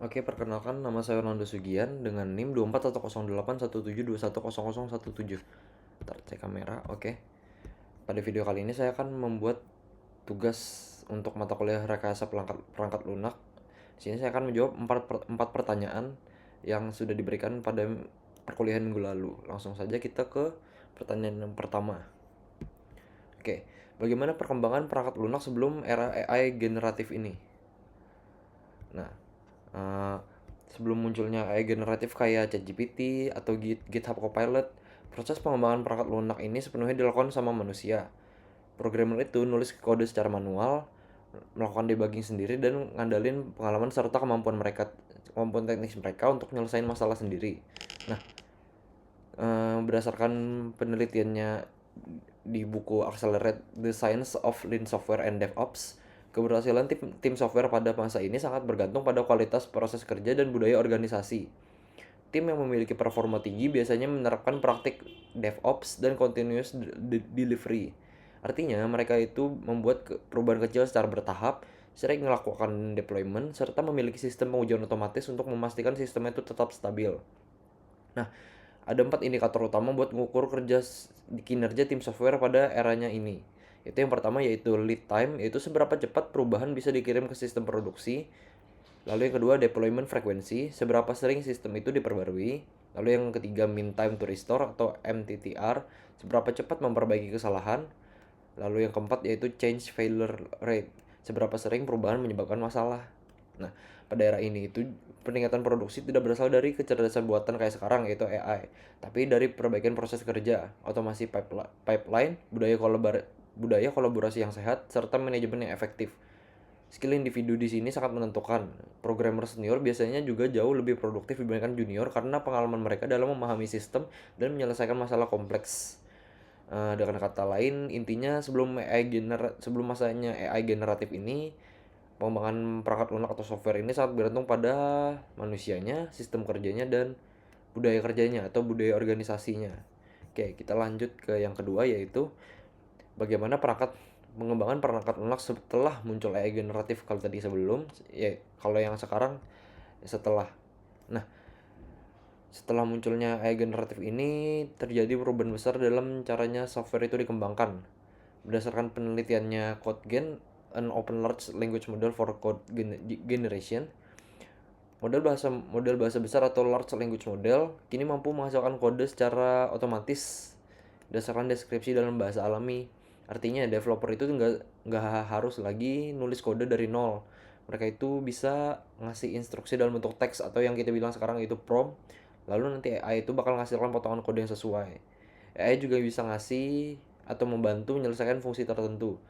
Oke, perkenalkan nama saya Ronaldo Sugian dengan NIM 24.108.172.10017. Ntar cek kamera, oke. Pada video kali ini saya akan membuat tugas untuk mata kuliah rekayasa perangkat lunak. Di sini saya akan menjawab 4 pertanyaan yang sudah diberikan pada perkuliahan minggu lalu. Langsung saja kita ke pertanyaan yang pertama. Oke, bagaimana perkembangan perangkat lunak sebelum era AI generatif ini? Nah, eh, sebelum munculnya AI generatif kayak ChatGPT atau GitHub Copilot, proses pengembangan perangkat lunak ini sepenuhnya dilakukan sama manusia. Programmer itu nulis kode secara manual, melakukan debugging sendiri dan ngandalin pengalaman serta kemampuan teknis mereka untuk nyelesain masalah sendiri. Nah, berdasarkan penelitiannya di buku Accelerate the Science of Lean Software and DevOps, keberhasilan tim software pada masa ini sangat bergantung pada kualitas proses kerja dan budaya organisasi. Tim yang memiliki performa tinggi biasanya menerapkan praktik DevOps dan continuous delivery. Artinya, mereka itu membuat perubahan kecil secara bertahap, sering melakukan deployment, serta memiliki sistem pengujian otomatis untuk memastikan sistem itu tetap stabil. Nah, ada 4 indikator utama buat mengukur kinerja tim software pada eranya ini. Itu yang pertama yaitu lead time, yaitu seberapa cepat perubahan bisa dikirim ke sistem produksi. Lalu yang kedua deployment frequency, seberapa sering sistem itu diperbarui. Lalu yang ketiga mean time to restore atau MTTR, seberapa cepat memperbaiki kesalahan. Lalu yang keempat yaitu change failure rate, seberapa sering perubahan menyebabkan masalah. Nah, pada era ini itu peningkatan produksi tidak berasal dari kecerdasan buatan kayak sekarang yaitu AI, tapi dari perbaikan proses kerja, otomasi pipeline, budaya kolaborasi yang sehat, serta manajemen yang efektif. Skill individu di sini sangat menentukan. Programmer senior biasanya juga jauh lebih produktif dibandingkan junior karena pengalaman mereka dalam memahami sistem dan menyelesaikan masalah kompleks. Dengan kata lain, intinya sebelum masanya AI generatif ini, pengembangan perangkat lunak atau software ini sangat bergantung pada manusianya, sistem kerjanya, dan budaya kerjanya atau budaya organisasinya. Oke, kita lanjut ke yang kedua yaitu bagaimana pengembangan perangkat lunak setelah muncul AI generatif. Kalau tadi sebelum, ya kalau yang sekarang setelah. Nah, setelah munculnya AI generatif ini terjadi perubahan besar dalam caranya software itu dikembangkan. Berdasarkan penelitiannya CodeGen, an open large language model for code generation, model bahasa besar atau large language model kini mampu menghasilkan kode secara otomatis berdasarkan deskripsi dalam bahasa alami. Artinya developer itu nggak harus lagi nulis kode dari nol. Mereka itu bisa ngasih instruksi dalam bentuk teks atau yang kita bilang sekarang itu prompt. Lalu nanti AI itu bakal menghasilkan potongan kode yang sesuai. AI juga bisa ngasih atau membantu menyelesaikan fungsi tertentu,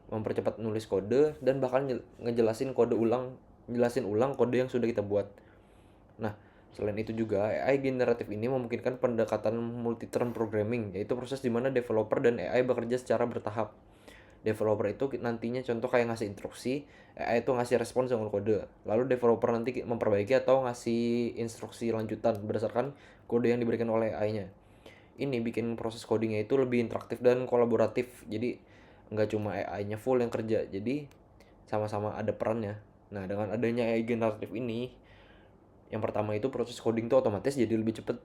mempercepat nulis kode dan bahkan jelasin ulang kode yang sudah kita buat. Nah, selain itu juga AI generatif ini memungkinkan pendekatan multi-turn programming, yaitu proses di mana developer dan AI bekerja secara bertahap. Developer itu nantinya contoh kayak ngasih instruksi, AI itu ngasih respons dengan kode. Lalu developer nanti memperbaiki atau ngasih instruksi lanjutan berdasarkan kode yang diberikan oleh AI-nya. Ini bikin proses codingnya itu lebih interaktif dan kolaboratif. Jadi nggak cuma AI-nya full yang kerja, jadi sama-sama ada perannya. Nah, dengan adanya AI generatif ini, yang pertama itu proses coding tuh otomatis jadi lebih cepet.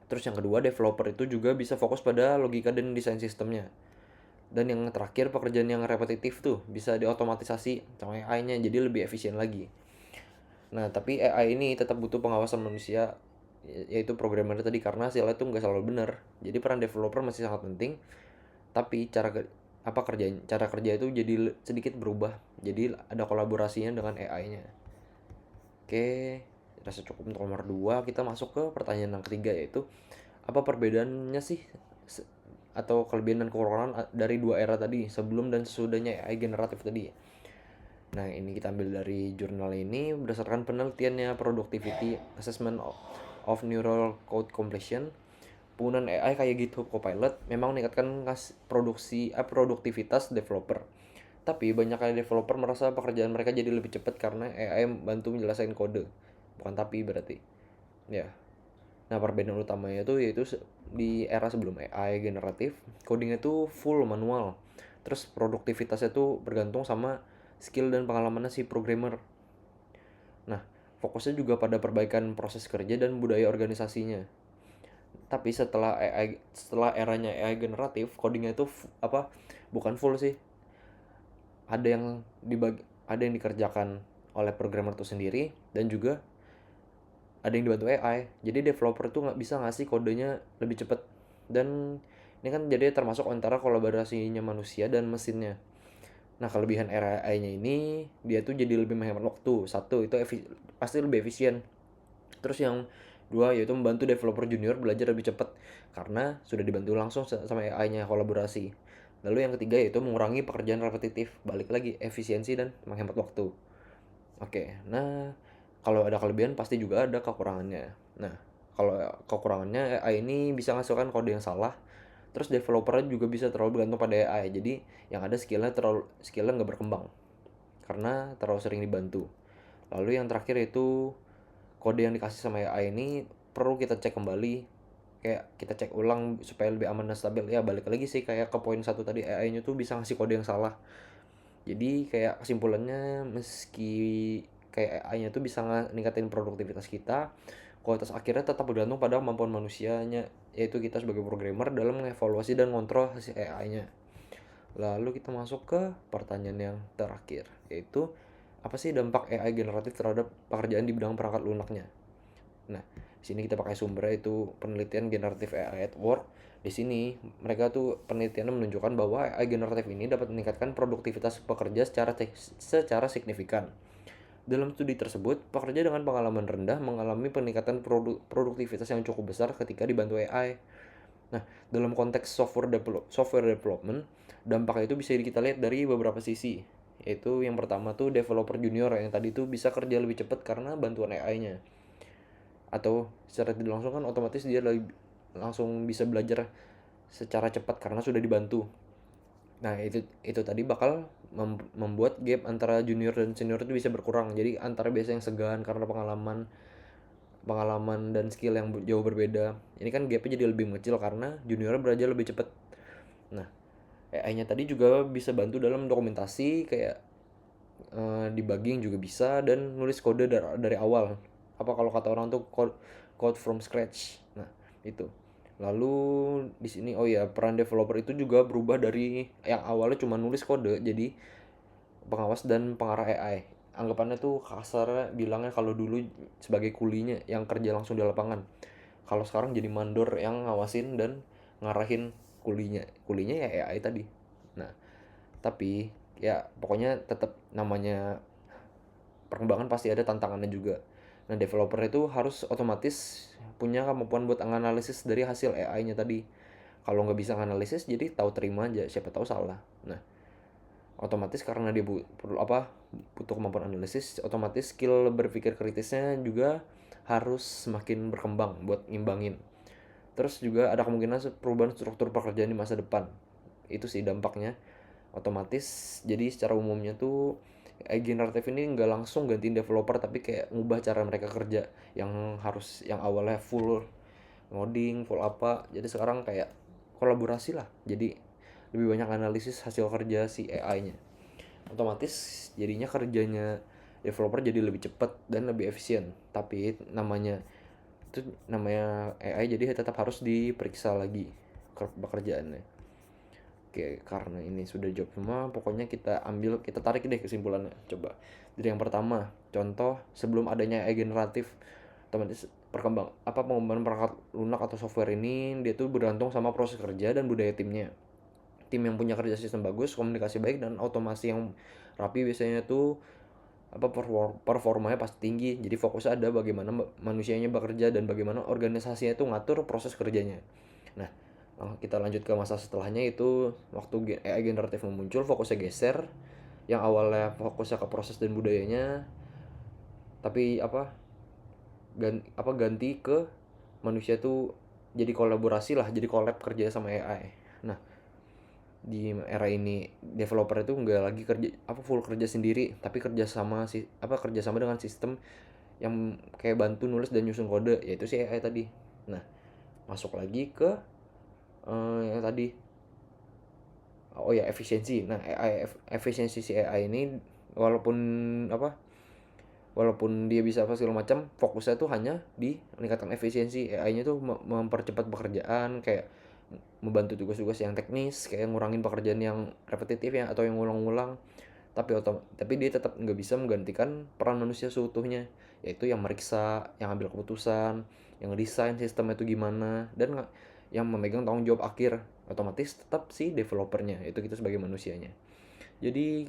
Terus yang kedua, developer itu juga bisa fokus pada logika dan desain sistemnya. Dan yang terakhir, pekerjaan yang repetitif tuh bisa diotomatisasi sama AI-nya jadi lebih efisien lagi. Nah, tapi AI ini tetap butuh pengawasan manusia, yaitu programmer tadi, karena hasilnya itu nggak selalu benar. Jadi peran developer masih sangat penting, tapi cara kerja itu jadi sedikit berubah. Jadi ada kolaborasinya dengan AI-nya. Oke, rasa cukup untuk nomor 2. Kita masuk ke pertanyaan yang ketiga yaitu apa perbedaannya sih atau kelebihan dan kekurangan dari dua era tadi, sebelum dan sesudahnya AI generatif tadi. Nah, ini kita ambil dari jurnal ini berdasarkan penelitiannya Productivity Assessment of Neural Code Completion. Penggunaan AI kayak GitHub Copilot memang meningkatkan produktivitas developer. Tapi banyak kali developer merasa pekerjaan mereka jadi lebih cepat karena AI membantu menjelaskan kode. Bukan tapi berarti. Ya. Nah, perbedaan utamanya itu yaitu di era sebelum AI generatif, codingnya itu full manual. Terus produktivitasnya itu bergantung sama skill dan pengalamannya si programmer. Nah, Fokusnya juga pada perbaikan proses kerja dan budaya organisasinya. Tapi setelah eranya AI generatif, codingnya itu bukan full sih. Ada yang dikerjakan oleh programmer itu sendiri, dan juga ada yang dibantu AI. Jadi developer tuh nggak bisa ngasih kodenya lebih cepat. Dan ini kan jadi termasuk antara kolaborasinya manusia dan mesinnya. Nah, kelebihan era AI-nya ini, dia tuh jadi lebih menghemat waktu. Satu, itu pasti lebih efisien. Terus yang dua, yaitu membantu developer junior belajar lebih cepat karena sudah dibantu langsung sama AI-nya, kolaborasi. Lalu yang ketiga, yaitu mengurangi pekerjaan repetitif. Balik lagi, efisiensi dan menghemat waktu. Oke, nah kalau ada kelebihan pasti juga ada kekurangannya. Nah, kalau kekurangannya, AI ini bisa menghasilkan kode yang salah. Terus developernya juga bisa terlalu bergantung pada AI. Jadi yang ada skillnya nggak berkembang karena terlalu sering dibantu. Lalu yang terakhir itu kode yang dikasih sama AI ini perlu kita cek kembali, kayak kita cek ulang supaya lebih aman dan stabil. Ya balik lagi sih kayak ke poin satu tadi, AI-nya tuh bisa ngasih kode yang salah. Jadi kayak kesimpulannya, meski kayak AI-nya tuh bisa ningkatin produktivitas kita, kualitas akhirnya tetap bergantung pada kemampuan manusianya, yaitu kita sebagai programmer dalam mengevaluasi dan ngontrol hasil AI-nya. Lalu kita masuk ke pertanyaan yang terakhir, yaitu apa sih dampak AI generatif terhadap pekerjaan di bidang perangkat lunaknya? Nah, di sini kita pakai sumbernya itu penelitian generatif AI at Work. Di sini mereka tuh penelitiannya menunjukkan bahwa AI generatif ini dapat meningkatkan produktivitas pekerja secara signifikan. Dalam studi tersebut, pekerja dengan pengalaman rendah mengalami peningkatan produktivitas yang cukup besar ketika dibantu AI. Nah, dalam konteks software development, dampaknya itu bisa kita lihat dari beberapa sisi. Yaitu yang pertama tuh developer junior yang tadi tuh bisa kerja lebih cepat karena bantuan AI-nya. Atau secara tidak langsung kan otomatis dia langsung bisa belajar secara cepat karena sudah dibantu. Nah, itu tadi bakal membuat gap antara junior dan senior itu bisa berkurang. Jadi antara biasa yang segan karena pengalaman pengalaman dan skill yang jauh berbeda. Ini kan gapnya jadi lebih mengecil karena junior belajar lebih cepat. Nah, AI-nya tadi juga bisa bantu dalam dokumentasi, kayak debugging juga bisa, dan nulis kode dari awal. Apa kalau kata orang tuh code from scratch. Nah, itu. Lalu di sini, oh ya, peran developer itu juga berubah dari yang awalnya cuma nulis kode jadi pengawas dan pengarah AI. Anggapannya tuh kasar bilangnya, kalau dulu sebagai kulinya yang kerja langsung di lapangan. Kalau sekarang jadi mandor yang ngawasin dan ngarahin kulinya. Kulinya ya AI tadi. Nah, tapi ya pokoknya tetap namanya perkembangan pasti ada tantangannya juga. Nah, developer itu harus otomatis punya kemampuan buat analisis dari hasil AI-nya tadi. Kalau nggak bisa analisis, jadi tahu terima aja, siapa tahu salah. Nah, otomatis karena dia butuh kemampuan analisis, otomatis skill berpikir kritisnya juga harus semakin berkembang buat ngimbangin. Terus juga ada kemungkinan perubahan struktur pekerjaan di masa depan. Itu sih dampaknya. Otomatis jadi secara umumnya tuh AI generatif ini nggak langsung gantiin developer, tapi kayak ngubah cara mereka kerja, yang awalnya full ngoding, full apa, jadi sekarang kayak kolaborasi lah. Jadi lebih banyak analisis hasil kerja si AI-nya. Otomatis jadinya kerjanya developer jadi lebih cepat dan lebih efisien. Tapi namanya AI, jadi tetap harus diperiksa lagi pekerjaannya. Oke, karena ini sudah jawab semua, pokoknya kita tarik deh kesimpulannya. Coba dari yang pertama, contoh sebelum adanya AI generatif, otomatis pengembangan perangkat lunak atau software ini dia tuh bergantung sama proses kerja dan budaya timnya. Tim yang punya kerja sistem bagus, komunikasi baik, dan otomasi yang rapi biasanya tuh performanya pasti tinggi. Jadi fokusnya ada bagaimana manusianya bekerja dan bagaimana organisasinya itu ngatur proses kerjanya. Nah, kita lanjut ke masa setelahnya, itu waktu AI generatif muncul, fokusnya geser. Yang awalnya fokusnya ke proses dan budayanya, tapi ganti ke manusia tuh, jadi kolaborasi lah, jadi collab kerja sama AI. Nah, di era ini developer itu nggak lagi full kerja sendiri, tapi kerja sama dengan sistem yang kayak bantu nulis dan nyusun kode, yaitu si AI tadi. Nah, masuk lagi ke yang tadi, oh ya, efisiensi. Nah, efisiensi si AI ini, walaupun walaupun dia bisa apa segala macam, fokusnya tuh hanya di meningkatkan efisiensi. AI-nya tuh mempercepat pekerjaan, kayak membantu tugas-tugas yang teknis, kayak ngurangin pekerjaan yang repetitif ya atau yang ngulang-ngulang. Tapi dia tetap nggak bisa menggantikan peran manusia seutuhnya, yaitu yang meriksa, yang ambil keputusan, yang desain sistemnya itu gimana, dan yang memegang tanggung jawab akhir. Otomatis tetap si developernya, itu kita sebagai manusianya. Jadi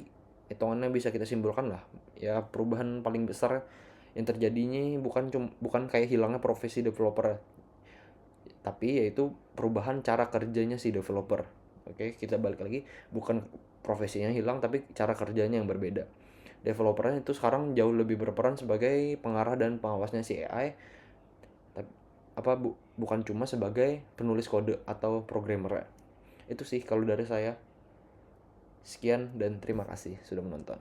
hitungannya bisa kita simpulkan lah, ya perubahan paling besar yang terjadinya bukan kayak hilangnya profesi developer, tapi yaitu perubahan cara kerjanya si developer. Oke, kita balik lagi, bukan profesinya hilang tapi cara kerjanya yang berbeda. Developernya itu sekarang jauh lebih berperan sebagai pengarah dan pengawasnya si AI, tapi bukan cuma sebagai penulis kode atau programmer. Itu sih kalau dari saya. Sekian dan terima kasih sudah menonton.